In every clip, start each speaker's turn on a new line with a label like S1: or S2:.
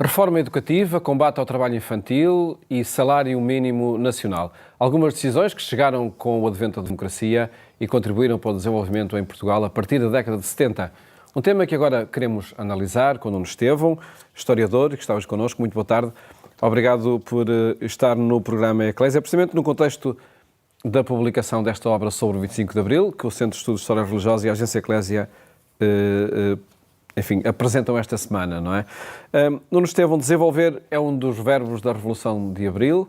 S1: Reforma educativa, combate ao trabalho infantil e salário mínimo nacional. Algumas decisões que chegaram com o advento da democracia e contribuíram para o desenvolvimento em Portugal a partir da década de 70. Um tema que agora queremos analisar com Nuno Estevão, historiador, que está hoje connosco. Muito boa tarde. Obrigado por estar no programa Eclésia, precisamente no contexto da publicação desta obra sobre o 25 de Abril, que o Centro de Estudos de História Religiosa e a Agência Eclésia apresentam esta semana, não é? Nuno Estevão, desenvolver é um dos verbos da Revolução de Abril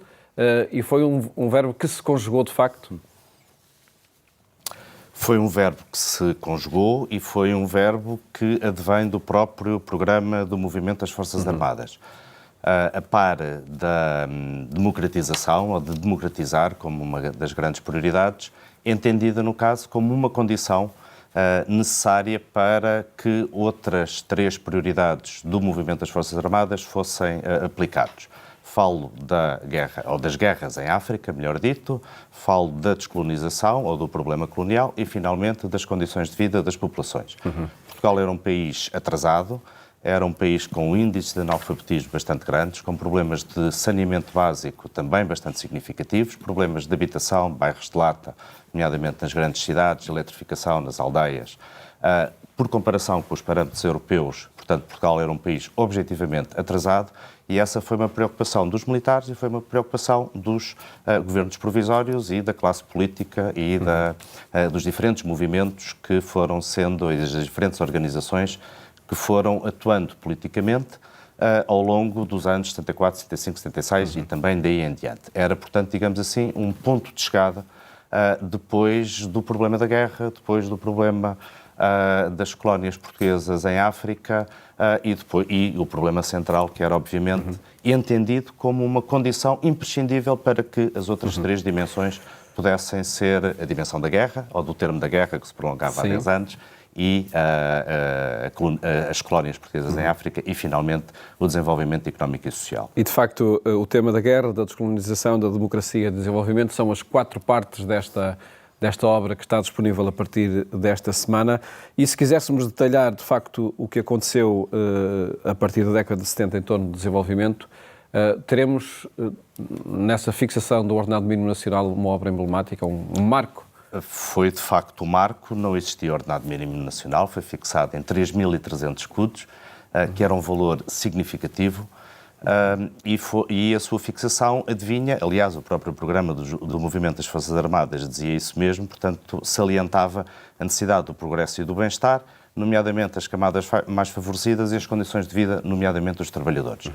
S1: e foi um verbo que se conjugou de facto.
S2: Foi um verbo que se conjugou e foi um verbo que advém do próprio programa do Movimento das Forças Armadas. A par da democratização, ou de democratizar como uma das grandes prioridades, entendida, no caso, como uma condição necessária para que outras três prioridades do movimento das Forças Armadas fossem aplicados. Falo da guerra, ou das guerras em África, melhor dito, falo da descolonização, ou do problema colonial, e, finalmente, das condições de vida das populações. Portugal era um país atrasado, era um país com índices de analfabetismo bastante grandes, com problemas de saneamento básico também bastante significativos, problemas de habitação, bairros de lata, nomeadamente nas grandes cidades, eletrificação nas aldeias. Por comparação com os parâmetros europeus, portanto, Portugal era um país objetivamente atrasado e essa foi uma preocupação dos militares e foi uma preocupação dos governos provisórios e da classe política e dos diferentes movimentos que foram sendo, e das diferentes organizações que foram atuando politicamente ao longo dos anos 74, 75, 76 e também daí em diante. Era, portanto, digamos assim, um ponto de chegada depois do problema da guerra, depois do problema das colónias portuguesas em África e o problema central, que era, obviamente, entendido como uma condição imprescindível para que as outras três dimensões pudessem ser a dimensão da guerra, ou do termo da guerra, que se prolongava há 10 anos, e as colónias portuguesas em África e, finalmente, o desenvolvimento económico e social.
S1: E, de facto, o tema da guerra, da descolonização, da democracia e do desenvolvimento são as 4 partes desta obra que está disponível a partir desta semana. E se quiséssemos detalhar, de facto, o que aconteceu a partir da década de 70 em torno do desenvolvimento, teremos nessa fixação do ordenado mínimo nacional uma obra emblemática, um marco.
S2: Foi, de facto, um marco, não existia ordenado mínimo nacional, foi fixado em 3.300 escudos, que era um valor significativo, e a sua fixação adivinha, aliás, o próprio programa do Movimento das Forças Armadas dizia isso mesmo, portanto, salientava a necessidade do progresso e do bem-estar, nomeadamente as camadas mais favorecidas e as condições de vida, nomeadamente os trabalhadores.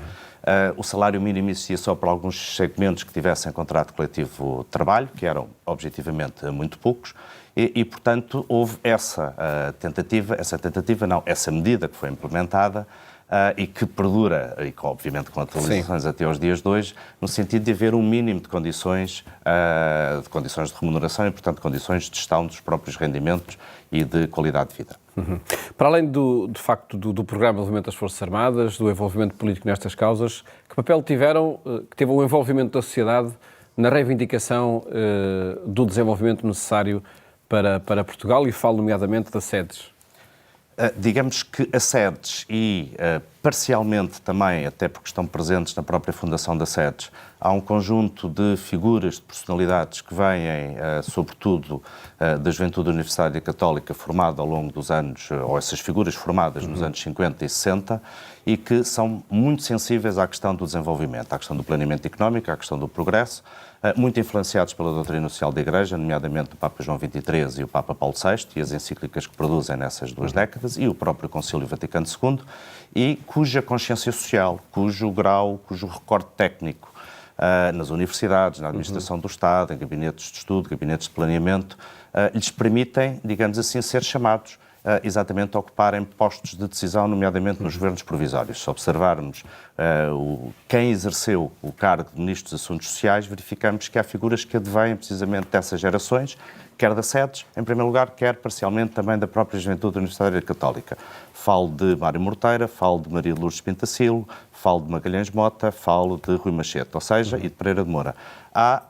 S2: O salário mínimo existia só para alguns segmentos que tivessem contrato coletivo de trabalho, que eram, objetivamente, muito poucos, e portanto, houve essa medida que foi implementada, e que perdura, e obviamente com atualizações até aos dias de hoje, no sentido de haver um mínimo de condições de remuneração e, portanto, condições de gestão dos próprios rendimentos e de qualidade de vida.
S1: Para além, de facto, do programa de desenvolvimento das Forças Armadas, do envolvimento político nestas causas, que papel teve o envolvimento da sociedade na reivindicação do desenvolvimento necessário para Portugal, e falo nomeadamente das sedes?
S2: Digamos que as sedes e, parcialmente também, até porque estão presentes na própria fundação das sedes, há um conjunto de figuras, de personalidades que vêm, sobretudo, da juventude universitária católica formada ao longo dos anos, ou essas figuras formadas nos anos 50 e 60, e que são muito sensíveis à questão do desenvolvimento, à questão do planeamento económico, à questão do progresso, muito influenciados pela doutrina social da Igreja, nomeadamente o Papa João XXIII e o Papa Paulo VI, e as encíclicas que produzem nessas 2 décadas, e o próprio Concílio Vaticano II, e cuja consciência social, cujo grau, cujo recorte técnico nas universidades, na administração do Estado, em gabinetes de estudo, gabinetes de planeamento, lhes permitem, digamos assim, ser chamados exatamente a ocuparem postos de decisão, nomeadamente nos governos provisórios. Se observarmos quem exerceu o cargo de Ministro dos Assuntos Sociais, verificamos que há figuras que advêm precisamente dessas gerações, quer das sedes, em primeiro lugar, quer parcialmente também da própria juventude universitária católica. Falo de Mário Morteira, falo de Maria Lourdes Pintacilo, falo de Magalhães Mota, falo de Rui Machete, ou seja, e de Pereira de Moura. Há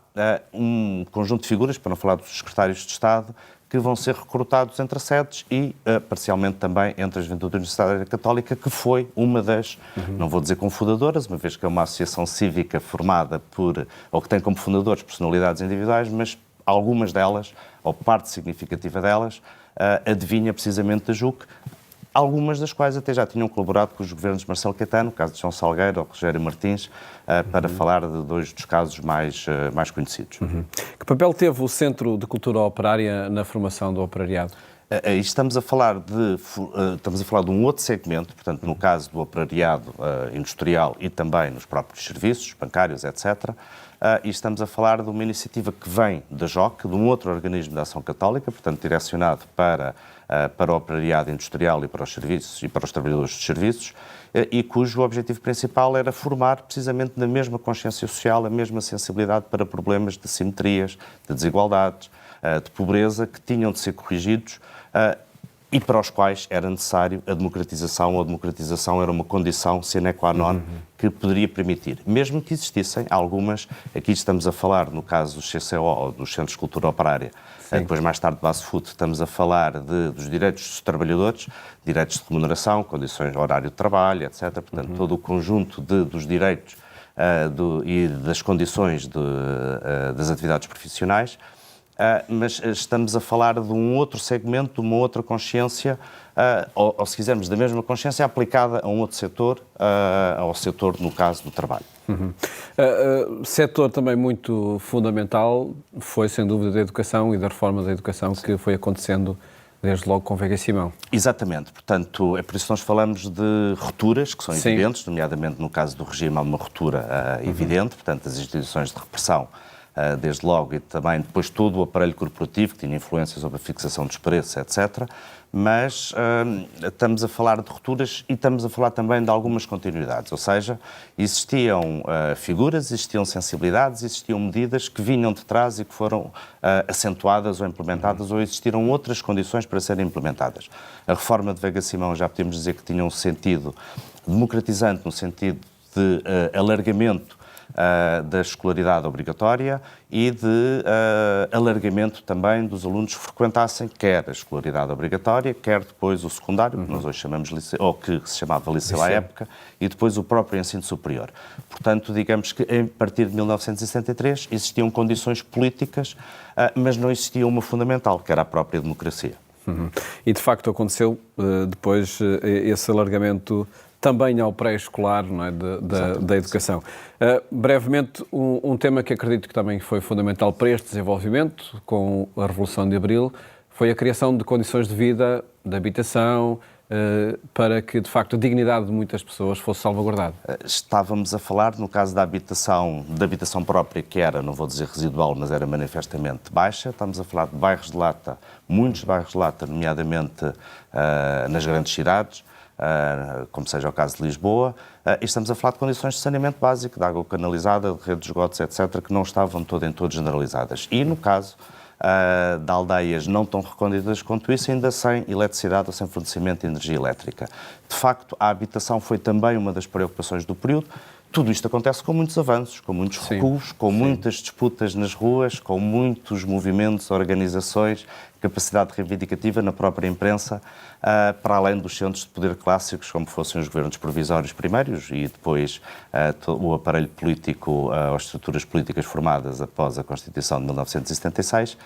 S2: um conjunto de figuras, para não falar dos secretários de Estado, que vão ser recrutados entre sedes e, parcialmente, também entre a Juventude Universitária Católica, que foi uma das, não vou dizer cofundadoras, uma vez que é uma associação cívica formada por, ou que tem como fundadores personalidades individuais, mas algumas delas, ou parte significativa delas, adivinha precisamente da JUC, algumas das quais até já tinham colaborado com os governos de Marcelo Caetano, no caso de João Salgueiro ou Rogério Martins, para falar de dois dos casos mais conhecidos.
S1: Que papel teve o Centro de Cultura Operária na formação do operariado?
S2: Estamos a falar de um outro segmento, portanto, no caso do operariado industrial e também nos próprios serviços bancários, etc. E estamos a falar de uma iniciativa que vem da JOC, de um outro organismo da Ação Católica, portanto, direcionado para o operariado industrial e para os serviços e para os trabalhadores dos serviços, e cujo objetivo principal era formar precisamente na mesma consciência social, a mesma sensibilidade para problemas de simetrias, de desigualdades, de pobreza, que tinham de ser corrigidos e para os quais era necessário a democratização. A democratização era uma condição sine qua non que poderia permitir, mesmo que existissem algumas, aqui estamos a falar no caso do CCO, dos Centros de Cultura Operária, depois mais tarde do Basfood, estamos a falar dos direitos dos trabalhadores, direitos de remuneração, condições de horário de trabalho, etc. Portanto, todo o conjunto dos direitos e das condições das atividades profissionais. Mas estamos a falar de um outro segmento, de uma outra consciência, ou se quisermos, da mesma consciência aplicada a um outro setor, ao setor, no caso, do trabalho.
S1: Setor também muito fundamental foi, sem dúvida, da educação e da reforma da educação que foi acontecendo desde logo com Veiga Simão.
S2: Exatamente. Portanto, é por isso que nós falamos de rupturas, que são
S1: Sim.
S2: evidentes, nomeadamente no caso do regime há uma ruptura evidente, portanto, as instituições de repressão, desde logo, e também depois todo o aparelho corporativo, que tinha influência sobre a fixação dos preços, etc. Mas estamos a falar de rupturas e estamos a falar também de algumas continuidades, ou seja, existiam figuras, existiam sensibilidades, existiam medidas que vinham de trás e que foram acentuadas ou implementadas, ou existiram outras condições para serem implementadas. A reforma de Veiga Simão já podemos dizer que tinha um sentido democratizante, no sentido de alargamento da escolaridade obrigatória e de alargamento também dos alunos que frequentassem quer a escolaridade obrigatória, quer depois o secundário, que nós hoje chamamos liceu, ou que se chamava liceu à época, e depois o próprio ensino superior. Portanto, digamos que a partir de 1963 existiam condições políticas, mas não existia uma fundamental, que era a própria democracia.
S1: E de facto aconteceu depois esse alargamento também ao pré-escolar, não é, da educação. Brevemente, um tema que acredito que também foi fundamental para este desenvolvimento, com a Revolução de Abril, foi a criação de condições de vida, de habitação, para que, de facto, a dignidade de muitas pessoas fosse salvaguardada.
S2: Estávamos a falar, no caso da habitação própria, que era, não vou dizer residual, mas era manifestamente baixa. Estamos a falar de bairros de lata, muitos bairros de lata, nomeadamente nas grandes cidades, como seja o caso de Lisboa, e estamos a falar de condições de saneamento básico, de água canalizada, de rede de esgotos, etc., que não estavam em todo generalizadas. E no caso de aldeias não tão recônditas quanto isso, ainda sem eletricidade ou sem fornecimento de energia elétrica. De facto, a habitação foi também uma das preocupações do período. Tudo isto acontece com muitos avanços, com muitos recuos, com muitas disputas nas ruas, com muitos movimentos, organizações, capacidade reivindicativa na própria imprensa, para além dos centros de poder clássicos, como fossem os governos provisórios primeiros e depois o aparelho político, as estruturas políticas formadas após a Constituição de 1976,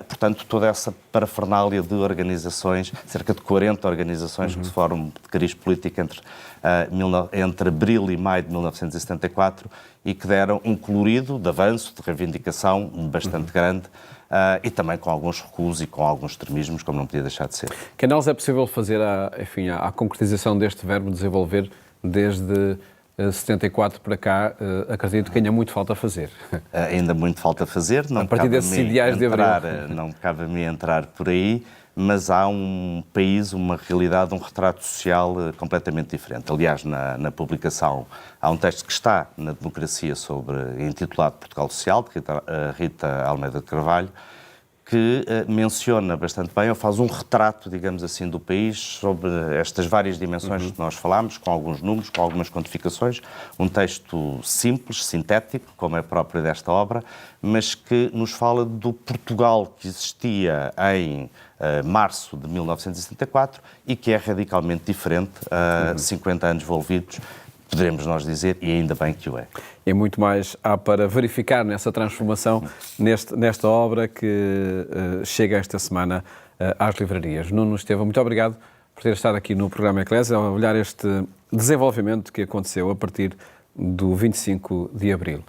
S2: portanto, toda essa parafernália de organizações, cerca de 40 organizações que se formam de cariz político entre abril e maio de 1974 e que deram um colorido de avanço, de reivindicação bastante grande, e também com alguns recuos e com alguns extremismos, como não podia deixar de ser.
S1: Que análise é possível fazer à concretização deste verbo desenvolver desde 74 para cá? Acredito que ainda muito falta a fazer.
S2: Ainda muito falta a fazer. Não
S1: a partir desses ideais de abril.
S2: Não cabe a mim entrar por aí, mas há um país, uma realidade, um retrato social completamente diferente. Aliás, na publicação há um texto que está na Democracia intitulado Portugal Social, de Rita Almeida de Carvalho, que menciona bastante bem, ou faz um retrato, digamos assim, do país sobre estas várias dimensões que nós falámos, com alguns números, com algumas quantificações. Um texto simples, sintético, como é próprio desta obra, mas que nos fala do Portugal que existia em março de 1974 e que é radicalmente diferente, 50 anos envolvidos, poderemos nós dizer, e ainda bem que o é.
S1: E muito mais há para verificar nessa transformação, nesta obra que chega esta semana às livrarias. Nuno Estevão, muito obrigado por ter estado aqui no programa Eclésia, a olhar este desenvolvimento que aconteceu a partir do 25 de abril.